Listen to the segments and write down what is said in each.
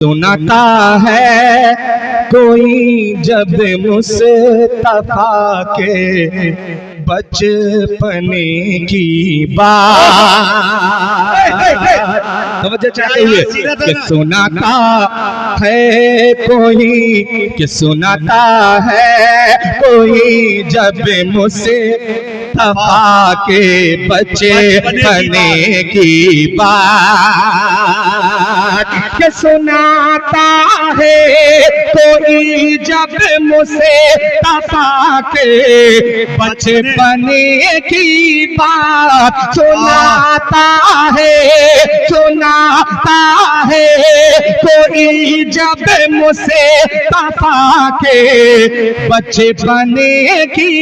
सुनाता है कोई जब मुस्तफा के बचपने की बात समझ चाहते हुए कि सुनाता है कोई, कि सुनाता है कोई जब मुस्तफा के बचपने की बात, कि सुनाता है कोई जब मुस्तफा के बचपने की बात, सुनाता है कोई जब मुस्तफा के बचपने की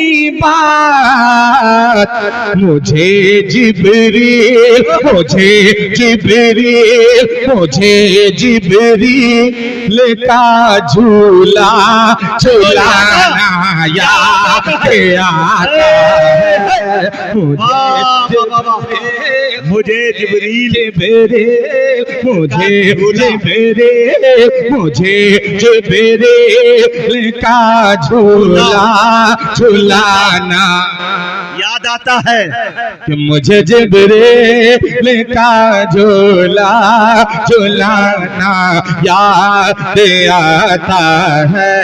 बात। मुझे जिब्रील का झूला झूलाना याद आता है। मुझे जिब्रील का झूला झूलाना याद आता है कि मुझे जिब्रील का झूला झूलाना याद आता है।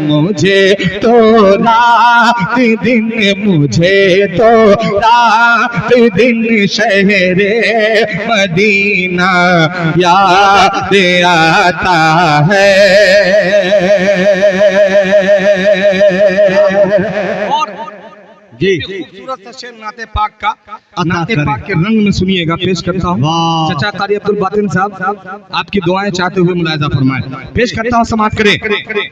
मुझे तो रात दिन शहरे मदीना याद आता है। जी खूबसूरत शेर नाते पाक का, नाते पाक के रंग में सुनिएगा, पेश करता हूँ। चाचा कारी अब्दुल बातिन साहब आपकी दुआएं चाहते हुए मुलाहिजा फरमाएं। पेश करता हूँ, समाप्त करें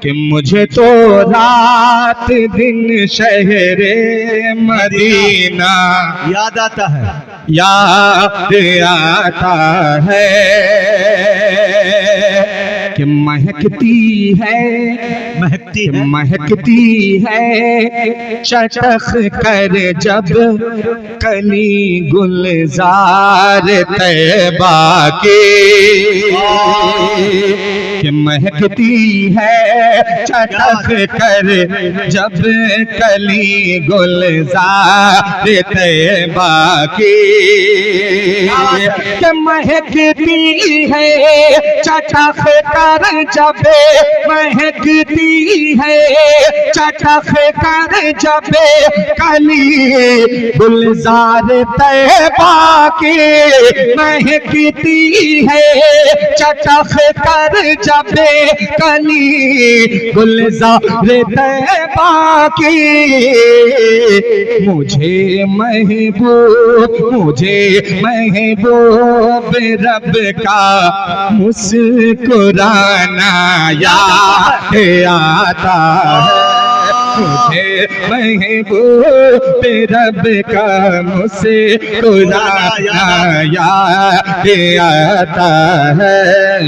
कि मुझे तो रात दिन शहरे मदीना याद आता है कि महकती है चटख कर जब कली गुलजार तैबा के, कि महकती है चटख कर जब कली गुलजार तैबा के, कि महकती है चटख कर जब महकती है चटख कर जब कली गुलजार तैबा के, महकती है चटख कर जब कली गुलजार तैबा के। मुझे महबूब रब का मुस्कुराना याद आता है। मुझे महबूब रब का मुस्कुराना याद आता है।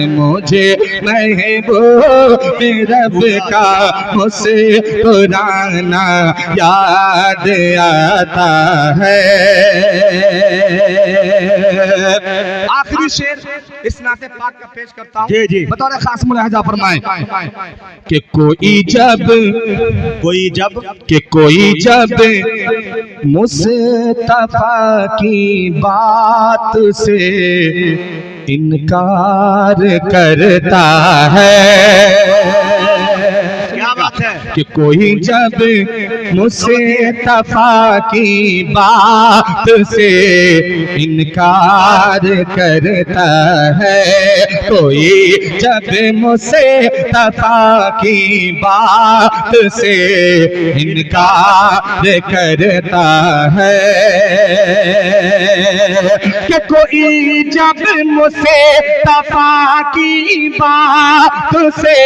मुझे महबूब रब का मुस्कुराना याद आता है। आखिरी शेर इस नाते पाक का पेश करता हूँ। जी बतौर खास मुलाहिजा फरमाएं कि कोई जब मुस्तफा की बात से इनकार करता है, क्या बात है कि कोई जब मुस्तफा की बात से इनकार करता है, कोई जब मुस्तफा की बात से इनकार करता है, कि कोई जब मुस्तफा की बात से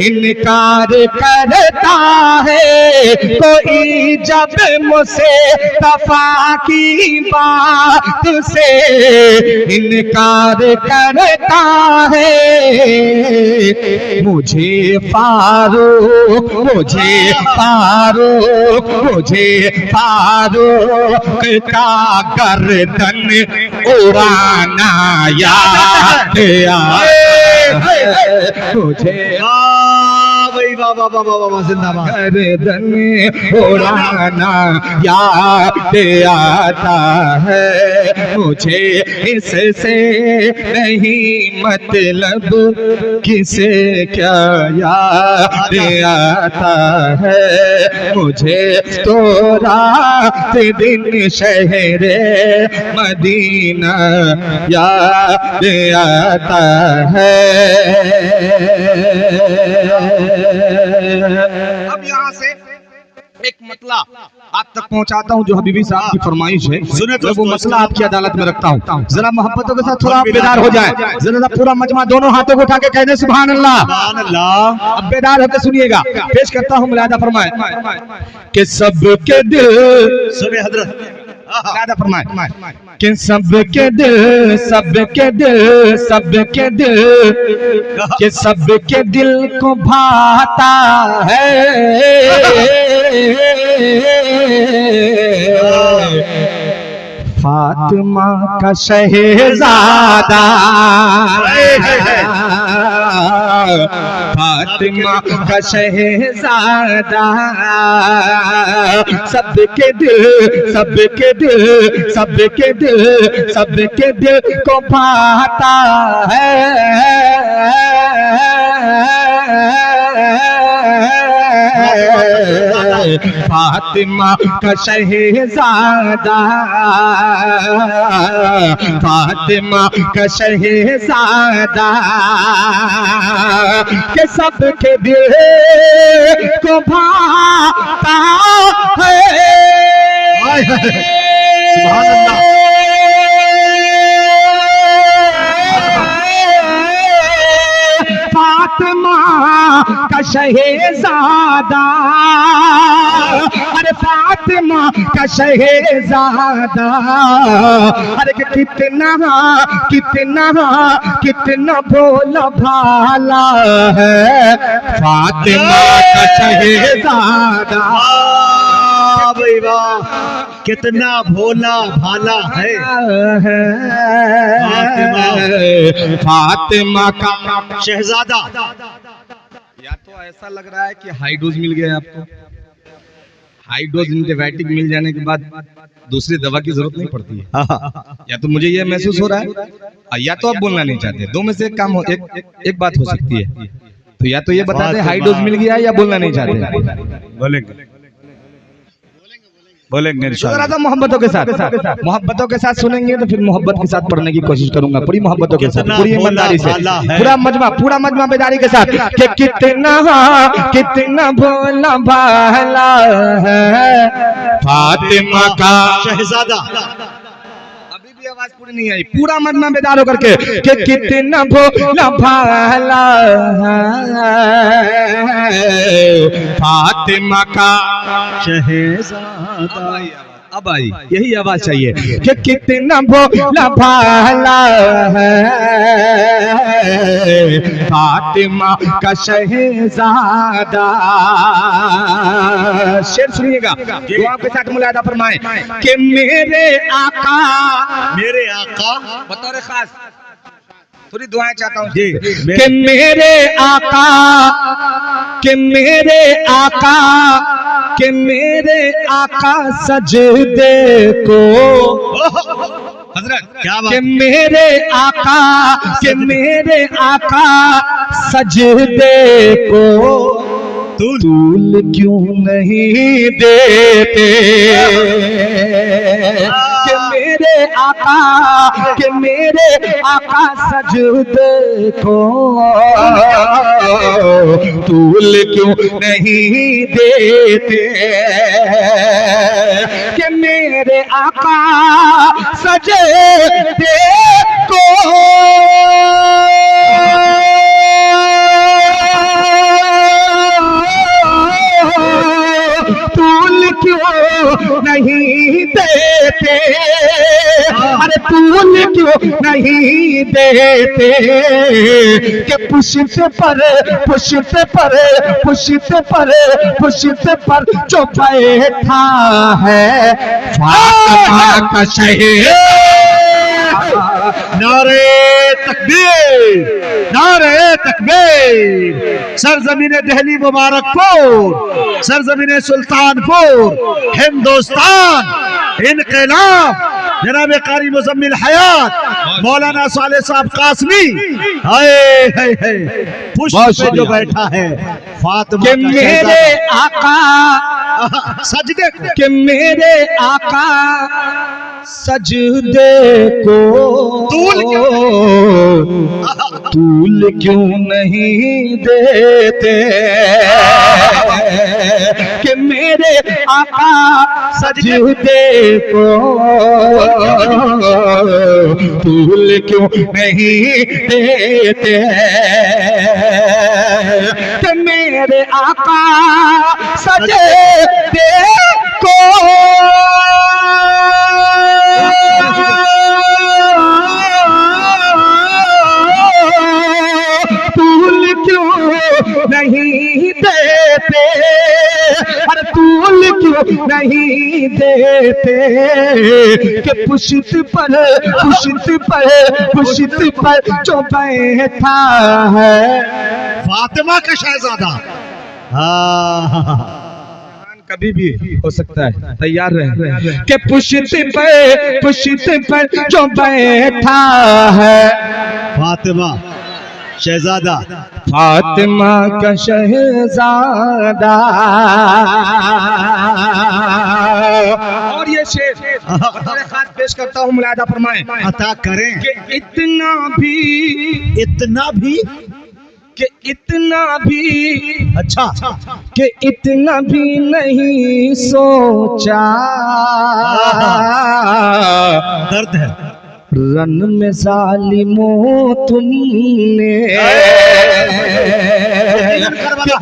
इनकार करता है, कोई जब मुस्तफा की बात से इनकार करता है, मुझे फारूक, मुझे फारूक, मुझे फारूक का गर्दन उड़ाना याद मुझे जिंदाबाद गर्दन उड़ाना याद आता है मुझे इससे नहीं मतलब किसे क्या याद आता है मुझे तो रात दिन शहरे मदीना याद आता है। अब यहाँ से एक मतला आप तक पहुंचाता हूं जो हबीबी साहब की फरमाइश है, सुने तो वो मसला आपकी अदालत में रखता हूं, जरा मोहब्बतों के साथ थोड़ा बेदार हो जाए, जरा पूरा मजमा दोनों हाथों को उठा के कह दे सुभान अल्लाह। अब बेदार होकर सुनिएगा, पेश करता हूं मुलादा फरमाए कि सबके दिल, सुने हजरत मुलादा फरमाए कि सबके दिल, सबके दिल, सबके दिल, कि सबके दिल को भाता है फातिमा का शहजादा, फातिमा का शहजादा, सबके दिल, सबके दिल, सबके दिल, सबके दिल को भाता है फातिमा का शहजादा, फातिमा का शहजादा, के सबके दिल को भाता है। सुभान अल्लाह। फातिमा का शहजादा, अरे फातिमा का शहजादा, अरे कितना कितना कितना भोला भाला है फातिमा का शहजादा। भाई वाह, कितना भोला भाला है फातिमा का शहजादा। या तो ऐसा लग रहा है कि हाई डोज मिल गया आपको, हाई डोज एंटीबायोटिक मिल जाने के बाद दूसरी दवा की जरूरत नहीं पड़ती है। या तो मुझे ये महसूस हो रहा है, या तो आप बोलना नहीं चाहते, दो में से एक काम हो, एक बात हो सकती है। तो या तो ये बता दें हाई डोज मिल गया या बोलना नहीं चाहते। बोलेंगे बोलेंगे इंशाअल्लाह। मोहब्बतों के साथ, मोहब्बतों के साथ सुनेंगे तो फिर मोहब्बत के साथ पढ़ने की कोशिश करूंगा, पूरी मोहब्बतों के साथ, पूरी ईमानदारी से, पूरा मजमा बेदारी के साथ कि कितना कितना भोला भाला है फातिमा का शहजादा। अभी भी आवाज पूरी नहीं आई, पूरा मजमा बेदार होकर के कि कितना भोला भाला फातिमा का शहजादा। अब आई यही आवाज चाहिए कि कितना भोला भाला है फातिमा का शहजादा। शेर सुनिएगा, दुआ के साथ मुलादा फरमाए कि मेरे आका बतौर खास थोड़ी दुआएं चाहता हूँ जी, कि मेरे आका, कि मेरे आका, कि मेरे आका सजदे को, हजरत क्या बात, कि मेरे आका, कि मेरे आका सजदे को तूल क्यों नहीं देते, कि मेरे आका, कि मेरे आका सजदे को तूल क्यों नहीं देते, कि मेरे आका सजदे को तूल क्यों नहीं देते, अरे तूल क्यों नहीं देते कि पुष्ट पर पुष्ट पर पुष्ट पर पुष्ट पर जो बैठा है फातिमा का शहर। नारे तकबीर, नारे तकबीर। सरजमीन दिल्ली मुबारकपुर, सरजमीन सुल्तानपुर, हिंदुस्तान, इनकलाब, जनाब कारी मुजम्मिल हयात मौलाना साले साहब कासमी। हाय हाय हाय, पुष्प पे जो बैठा है फातिमा के मेरे आका सजदे के मेरे आका सजदे को तूल क्यों नहीं देते कि मेरे आका सजदे को तूल क्यों नहीं देते कि मेरे आका सजदे को तूल क्यों नहीं देते, अरे तूल क्यों नहीं देते कि पुष्ट पर पुष्ट पर पुष्ट पर जो बैठा है फातिमा का शहजादा। कभी भी हो सकता है, तैयार रहे कि पुष्ट पर जो बैठा है फातिमा शहजादा, फातिमा का शहजादा। और ये शेर बतौर खास पेश करता हूँ, मुलाहिजा फरमाएं, अता करें कि इतना भी कि इतना भी अच्छा कि इतना भी नहीं सोचा दर्द है रन में जालिमों तुमने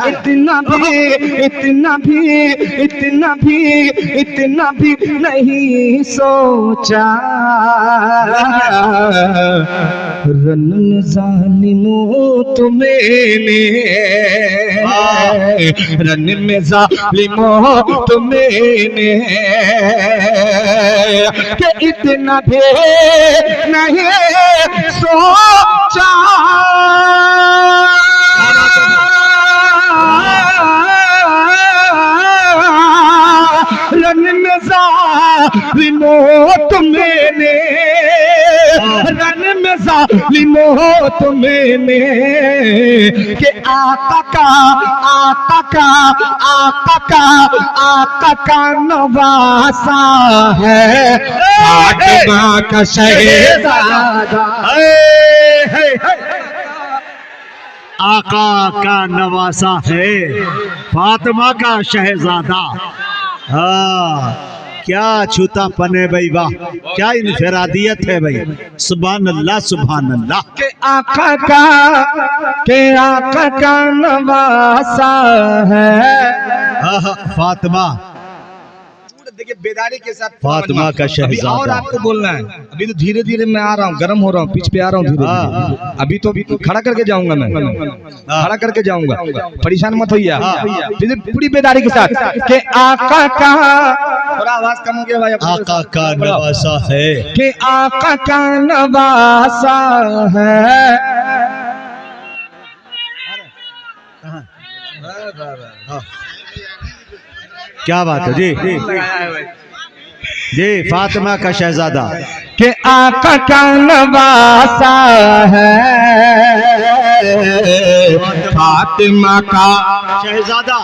इतना भी नहीं सोचा रन में जालिमों तुमने रन में जालिमों तुमने कि इतना भी नहीं सोचा रन में जालिमों तुमने रन में जालिमों तुमने कि आका का नवासा है फातिमा का शहजादा। आका का नवासा है फातिमा का शहजादा। क्या छूतापन है भाई, वाह क्या इनफरादियत है भाई, सुभान अल्लाह सुभान अल्लाह। के आका का नवासा है फातिमा, देखिए बेदारी के साथ फातिमा का शहजादा। और आपको बोलना है, अभी तो धीरे धीरे मैं आ रहा हूँ, गर्म हो रहा हूँ, पिच पे आ रहा हूँ धीरे। अभी तो खड़ा करके जाऊंगा मैं, खड़ा करके जाऊंगा, परेशान मत होइए। पूरी बेदारी के साथ के आका का, थोड़ा आवाज कम हो गया भाई, आका का नवासा है के आका का नवासा है। क्या बात है जी जी, फातिमा का शहजादा के आका का नवासा है फातिमा का शहजादा।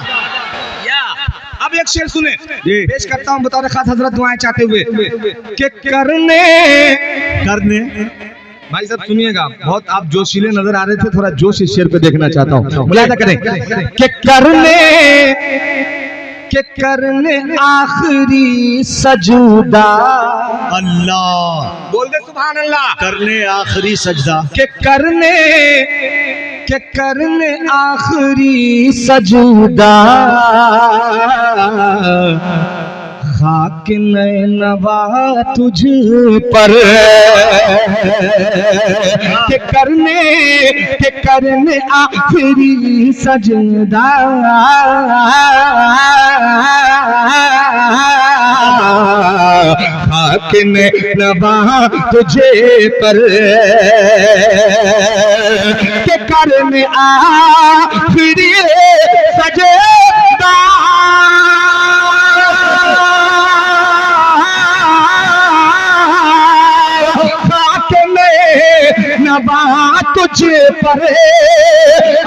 अब एक शेर सुने, जी पेश करता हूँ बतौर खास हजरत दुआएं चाहते हुए कि करने भाई साहब सुनिएगा, बहुत आप जोशीले नजर आ रहे थे, थोड़ा जोश इस शेर पे देखना चाहता हूँ, मुलाहिजा करें कि करने आखिरी सजदा, अल्लाह बोल दे सुभान अल्लाह, करने आखिरी सजदा, के करने आखिरी सजदा खाक नवा तुझ पर के करने आखिरी सजदा खाक नवा तुझे पर के करने आखिरी सजदा नबा तुझे पर,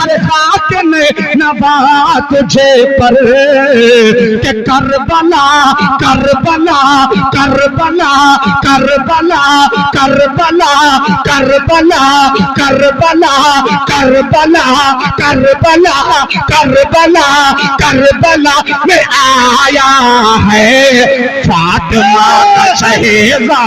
अरे खाक ने नबा तुझे पर के Karbala Karbala Karbala Karbala Karbala Karbala Karbala Karbala Karbala Karbala Karbala में आया है फातिमा का शहजादा।